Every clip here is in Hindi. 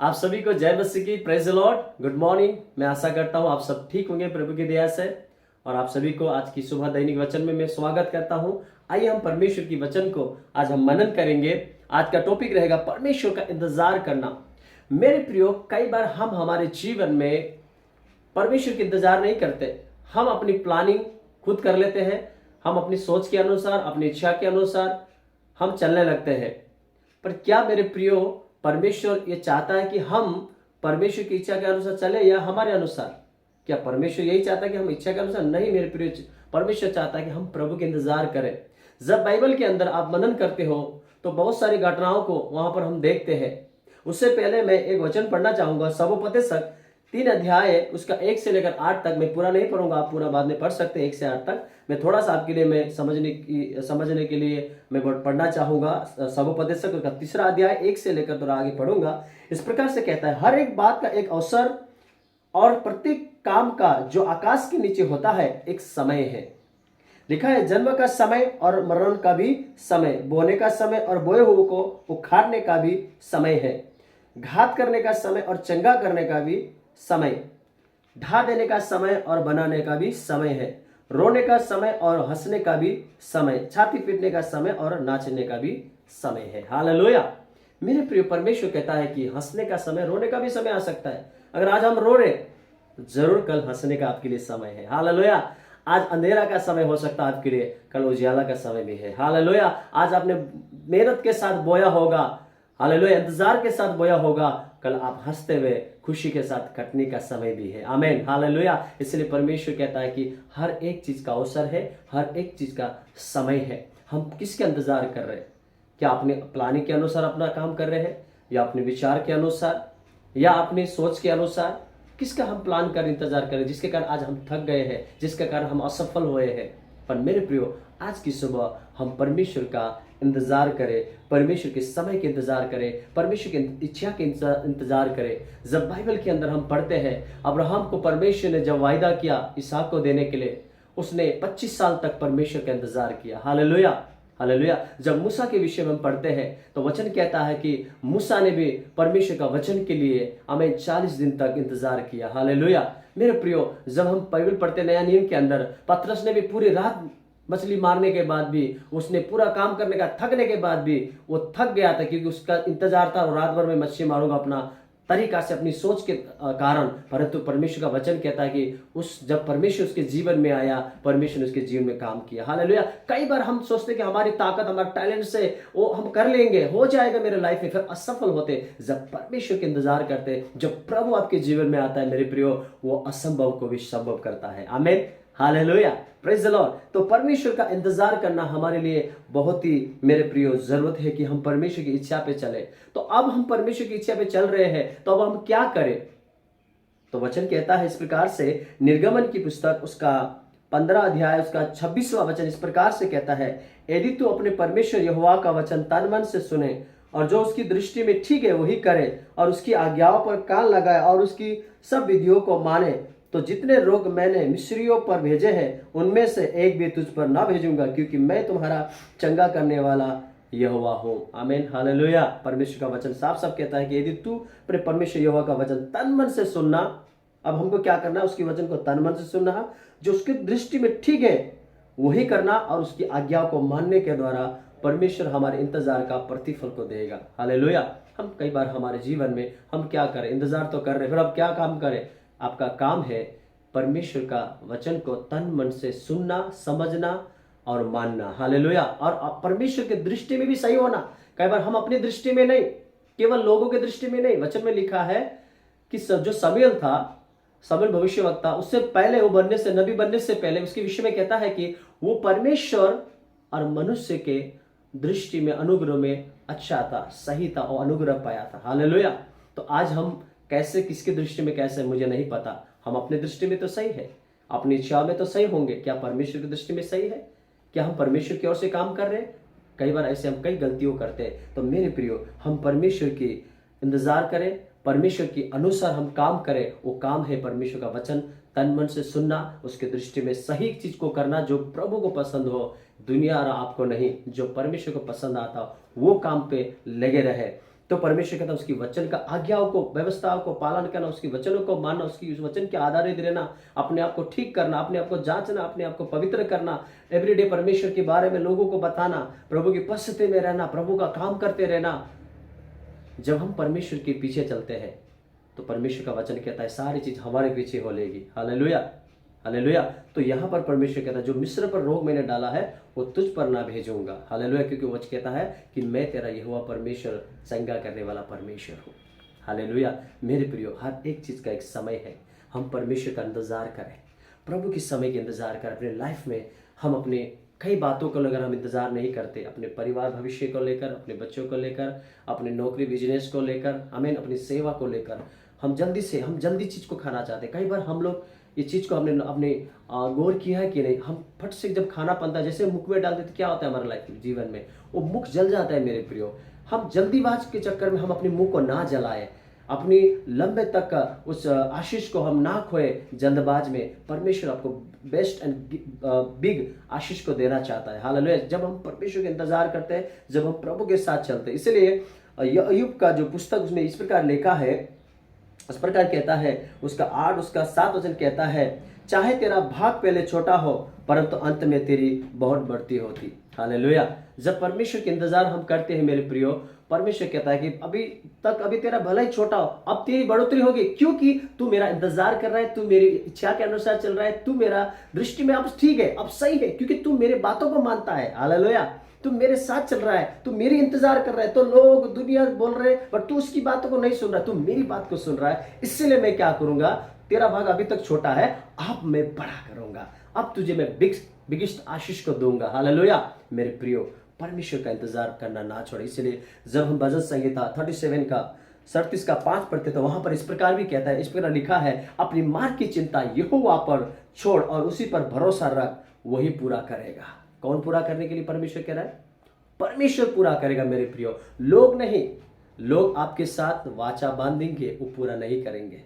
आप सभी को जय मसीह की, praise the Lord. Good morning. मैं आशा करता हूँ आप सब ठीक होंगे प्रभु की दया से। और आप सभी को आज की सुबह दैनिक वचन में मैं स्वागत करता हूँ। आइए हम परमेश्वर की वचन को आज हम मनन करेंगे। आज का टॉपिक रहेगा परमेश्वर का इंतजार करना। मेरे प्रियो, कई बार हम हमारे जीवन में परमेश्वर की इंतजार नहीं करते। हम अपनी प्लानिंग खुद कर लेते हैं। हम अपनी सोच के अनुसार, अपनी इच्छा के अनुसार हम चलने लगते हैं। पर क्या मेरे प्रियो, परमेश्वर ये चाहता है कि हम परमेश्वर की इच्छा के अनुसार चले या हमारे अनुसार? क्या परमेश्वर यही चाहता है कि हम इच्छा के अनुसार? नहीं मेरे प्रियो, परमेश्वर चाहता है कि हम प्रभु के इंतजार करें। जब बाइबल के अंदर आप मनन करते हो तो बहुत सारी घटनाओं को वहां पर हम देखते हैं। उससे पहले मैं एक वचन पढ़ना चाहूंगा। सबोपदेशक 3 अध्याय उसका 1 से लेकर 8 तक। मैं पूरा नहीं पढ़ूंगा, आप पूरा बाद में पढ़ सकते हैं 1 से 8 तक। मैं थोड़ा सा आपके लिए मैं समझने के लिए मैं पढ़ना चाहूंगा। सबोपदेशक उसका 3 अध्याय 1 से लेकर थोड़ा आगे पढ़ूंगा। इस प्रकार से कहता है, हर एक बात का एक अवसर और प्रत्येक काम का जो आकाश के नीचे होता है एक समय है। लिखा है, जन्म का समय और मरण का भी समय, बोने का समय और बोए हुए को उखाड़ने का भी समय है, घात करने का समय और चंगा करने का भी समय, ढा देने का समय और बनाने का भी समय है, रोने का समय और हंसने का भी समय, छाती पीटने का समय और नाचने का भी समय है। हालेलुया। मेरे प्रिय, परमेश्वर कहता है कि हंसने का समय, रोने का भी समय आ सकता है। अगर आज हम रो रहे, जरूर कल हंसने का आपके लिए समय है। हालेलुया। आज अंधेरा का समय हो सकता है आपके लिए, कल उजियाला का समय भी है। हालेलुया। आज आपने मेहनत के साथ बोया होगा, हालेलुया, इंतजार के साथ बोया होगा, कल आप हंसते हुए खुशी के साथ कटने का समय भी है। आमीन। हालेलुया। इसलिए परमेश्वर कहता है कि हर एक चीज का अवसर है, हर एक चीज का समय है। हम किसके इंतजार कर रहे हैं? क्या अपने प्लानिंग के अनुसार अपना काम कर रहे हैं, या अपने विचार के अनुसार, या अपनी सोच के अनुसार? किसका हम प्लान कर इंतजार करें, जिसके कारण आज हम थक गए हैं, जिसके कारण हम असफल हुए हैं? पर मेरे प्रियो, आज की सुबह हम परमेश्वर का इंतजार करें, परमेश्वर के समय के इंतजार करें, परमेश्वर की इच्छा के इंतजार करें। जब बाइबल के अंदर हम पढ़ते हैं, अब्राहम को परमेश्वर ने जब वायदा किया इसहाक को देने के लिए, उसने 25 साल तक परमेश्वर का इंतजार किया। हालेलुया। हालेलुया। जब मूसा के विषय में हम पढ़ते हैं तो वचन कहता है कि मूसा ने भी परमेश्वर का वचन के लिए हमें 40 दिन तक इंतजार किया। हालेलुया। मेरे प्रियो, जब हम बाइबल पढ़ते नया नियम के अंदर, पतरस ने भी पूरी रात मछली मारने के बाद भी, उसने पूरा काम करने का थकने के बाद भी वो थक गया था, क्योंकि उसका इंतजार था रात भर में मछली मारूंगा अपना तरीका से, अपनी सोच के कारण। परंतु परमेश्वर का वचन कहता है कि जब परमेश्वर उसके जीवन में आया, परमेश्वर ने उसके जीवन में काम किया। हालेलुया। कई बार हम सोचते कि हमारी ताकत, हमारे टैलेंट से वो हम कर लेंगे, हो जाएगा मेरे लाइफ में, फिर असफल होते। जब परमेश्वर के इंतजार करते, जब प्रभु आपके जीवन में आता है मेरे प्रियो, वो असंभव को भी संभव करता है। आमीन। हालेलुया। Praise the Lord. तो परमेश्वर का इंतजार करना हमारे लिए बहुत ही मेरे प्रियो जरूरत है कि हम परमेश्वर की इच्छा पे चले। तो अब हम परमेश्वर की इच्छा पे चल रहे हैं, तो अब हम क्या करें? तो वचन कहता है इस प्रकार से, निर्गमन की पुस्तक उसका 15 अध्याय उसका 26वां वचन इस प्रकार से कहता है, यदि तू अपने परमेश्वर यहोवा का वचन तन मन से सुने और जो उसकी दृष्टि में ठीक है वही करे, और उसकी आज्ञाओं पर कान लगाए और उसकी सब विधियों को माने, तो जितने रोग मैंने मिस्रियों पर भेजे हैं उनमें से एक भी तुझ पर ना भेजूंगा, क्योंकि मैं तुम्हारा चंगा करने वाला यहोवा हूं। आमीन। हालेलुया। परमेश्वर का वचन साफ साफ कहता है कि यदि तू अपने परमेश्वर यहोवा का वचन तन मन से सुनना, अब हमको क्या करना है? उसकी वचन को तन मन से सुनना, जो उसकी दृष्टि में ठीक है वही करना, और उसकी आज्ञा को मानने के द्वारा परमेश्वर हमारे इंतजार का प्रतिफल को देगा। हालेलुया। हम कई बार हमारे जीवन में हम क्या करें? इंतजार तो कर रहे, फिर अब क्या काम करें? आपका काम है परमेश्वर का वचन को तन मन से सुनना, समझना और मानना। हालेलुया। और परमेश्वर की दृष्टि में भी सही होना। कई बार हम अपनी दृष्टि में नहीं, केवल लोगों की दृष्टि में नहीं। वचन में लिखा है कि जो शमूएल था, शमूएल भविष्यवक्ता, उससे पहले वो बनने से, नबी बनने से पहले, उसके विषय में कहता है कि वो परमेश्वर और मनुष्य के दृष्टि में, अनुग्रह में अच्छा था, सही था और अनुग्रह पाया था। हालेलुया। तो आज हम कैसे, किसकी दृष्टि में कैसे, मुझे नहीं पता। हम अपनी दृष्टि में तो सही है, अपनी इच्छा में तो सही होंगे। क्या परमेश्वर की दृष्टि में सही है? क्या हम परमेश्वर की ओर से काम कर रहे हैं? कई बार ऐसे हम कई गलतियों करते हैं। तो मेरे प्रियो, हम परमेश्वर की इंतजार करें, परमेश्वर के अनुसार हम काम करें। वो काम है परमेश्वर का वचन तन मन से सुनना, उसके दृष्टि में सही चीज को करना, जो प्रभु को पसंद हो, दुनिया और आपको नहीं, जो परमेश्वर को पसंद आता वो काम पे लगे रहे। तो परमेश्वर कहता है उसकी वचन का आज्ञाओं को, व्यवस्थाओं को पालन करना, उसकी वचनों को मानना, उसकी उस वचन के आधारित रहना, अपने आप को ठीक करना, अपने आप को जांचना, अपने आप को पवित्र करना, एवरीडे परमेश्वर के बारे में लोगों को बताना, प्रभु की उपस्थिति में रहना, प्रभु का काम करते रहना। जब हम परमेश्वर के पीछे चलते हैं तो परमेश्वर का वचन कहता है सारी चीज हमारे पीछे हो लेगी। Hallelujah, hallelujah. तो यहाँ पर परमेश्वर कहता है जो मिस्र पर रोग मैंने डाला है वो तुझ पर ना भेजूंगा। हालेलुया, क्योंकि वचन कहता है कि मैं तेरा यहोवा परमेश्वर, चंगा करने वाला परमेश्वर हूँ। हालेलुया। मेरे प्रियो, हर एक चीज का एक समय है। हम परमेश्वर का इंतजार करें, प्रभु के समय के इंतजार करें। अपने लाइफ में हम अपने कई बातों को अगर हम इंतजार नहीं करते, अपने परिवार भविष्य को लेकर, अपने बच्चों को लेकर, अपने नौकरी बिजनेस को लेकर, हमें अपनी सेवा को लेकर, हम जल्दी चीज को खाना चाहते हैं। कई बार हम लोग इस चीज को हमने अपने गौर किया है कि नहीं, हम फट से जब खाना बनता है जैसे मुख में डालते तो क्या होता है हमारे लाइफ में, जीवन में वो मुख जल जाता है। मेरे प्रियो, हम जल्दीबाज के चक्कर में हम अपने मुंह को ना जलाए, अपनी लंबे तक का उस आशीष को हम ना खोए जल्दबाज में। परमेश्वर आपको बेस्ट एंड बिग आशीष को देना चाहता है। हालेलुया। जब हम परमेश्वर का इंतजार करते हैं, जब हम प्रभु के साथ चलते हैं। इसलिए अय्यूब का जो पुस्तक उसमें इस प्रकार लिखा है, इस प्रकार कहता है, उसका 8 उसका 7 वचन कहता है, चाहे तेरा भाग पहले छोटा हो परंतु अंत में तेरी बहुत बढ़ती होती। हालेलुया। जब परमेश्वर के इंतजार हम करते हैं मेरे प्रियो, परमेश्वर कहता है कि अभी तेरा भला ही छोटा हो, अब तेरी बढ़ोतरी होगी, क्योंकि तू मेरा इंतजार कर रहा है, तू मेरी इच्छा के अनुसार चल रहा है, तू मेरा दृष्टि में अब ठीक है, अब सही है, क्योंकि तू मेरे बातों को मानता है। हालेलुया। तू मेरे साथ चल रहा है, तू मेरी इंतजार कर रहा है। तो लोग दुनिया बोल रहे हैं पर तू उसकी बातों को नहीं सुन रहा, तू मेरी बात को सुन रहा है। इसलिए मैं क्या करूंगा, तेरा भाग अभी तक छोटा है, अब मैं बड़ा करूंगा, अब तुझे मैं बिगेस्ट आशीष को दूंगा। हालेलुया। मेरे प्रियो, परमेश्वर का इंतजार करना ना छोड़े। इसलिए जब हम भजन संहिता 37 का 37 का 5 पढ़ते तो वहां पर इस प्रकार भी कहता है, इस प्रकार लिखा है, अपनी मार्ग की चिंता यहोवा पर छोड़ और उसी पर भरोसा रख, वही पूरा करेगा। कौन पूरा करने के लिए परमेश्वर कह रहा है? परमेश्वर पूरा करेगा मेरे प्रियो, लोग नहीं। लोग आपके साथ वाचा बांधेंगे, वो पूरा नहीं करेंगे।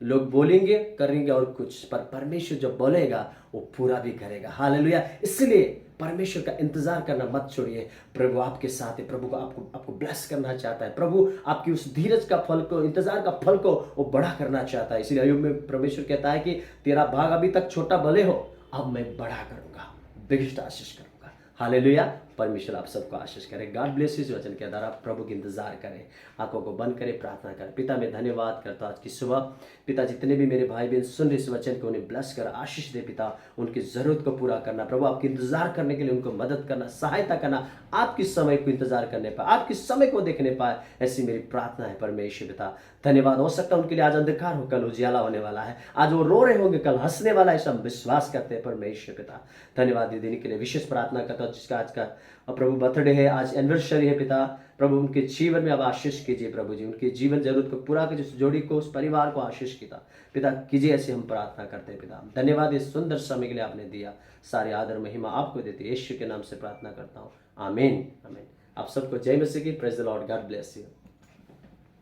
लोग बोलेंगे, करेंगे और कुछ, पर परमेश्वर जो बोलेगा वो पूरा भी करेगा। हालेलुया। इसलिए परमेश्वर का इंतजार करना मत छोड़िए। प्रभु आपके साथ है, प्रभु को आपको ब्लेस करना चाहता है। प्रभु आपकी उस धीरज का फल को, इंतजार का फल को वो बड़ा करना चाहता है। इसलिए अय्यूब में परमेश्वर कहता है कि तेरा भाग अभी तक छोटा भले हो, अब मैं बड़ा करूंगा, बिगेस्ट आशीष करूंगा। हालेलुया। परमेश्वर आप सबको आशीष करे। गॉड ब्लेस इस वचन के द्वारा प्रभु की इंतजार करें, आंखों को बंद करें, प्रार्थना करें। पिता मैं धन्यवाद करता हूं आज की सुबह। पिता जितने भी मेरे भाई बहन सुन रहे इस वचन को, उन्हें ब्लेस कर आशीष दे। पिता उनकी जरूरत को पूरा करना, प्रभु आपकी इंतजार करने के लिए उनको मदद करना, सहायता करना, आपकी समय को इंतजार करने पाए, आपकी समय को देखने पाए, ऐसी मेरी प्रार्थना है परमेश्वर। पिता धन्यवाद। हो सकता है उनके लिए आज अंधकार हो, कल उजियाला होने वाला है, आज वो रो रहे होंगे, कल हंसने वाला है, सब विश्वास करते हैं परमेश्वर। पिता धन्यवाद दे देने के लिए विशेष प्रार्थना करता हूँ जिसका आज का प्रभु बर्थडे है, आज एनिवर्सरी है। पिता प्रभु उनके जीवन में अब आशीष कीजिए प्रभु जी, उनकी जीवन जरूरत को पूरा कीजिए, उस जोड़ी को, उस परिवार को आशीष पिता कीजिए, ऐसे हम प्रार्थना करते हैं। पिता धन्यवाद इस सुंदर समय के लिए आपने दिया, सारे आदर महिमा आपको देते, यीशु के नाम से प्रार्थना करता हूँ, आमीन आमीन। आप सबको जय मसीह की। Praise the Lord. God bless you.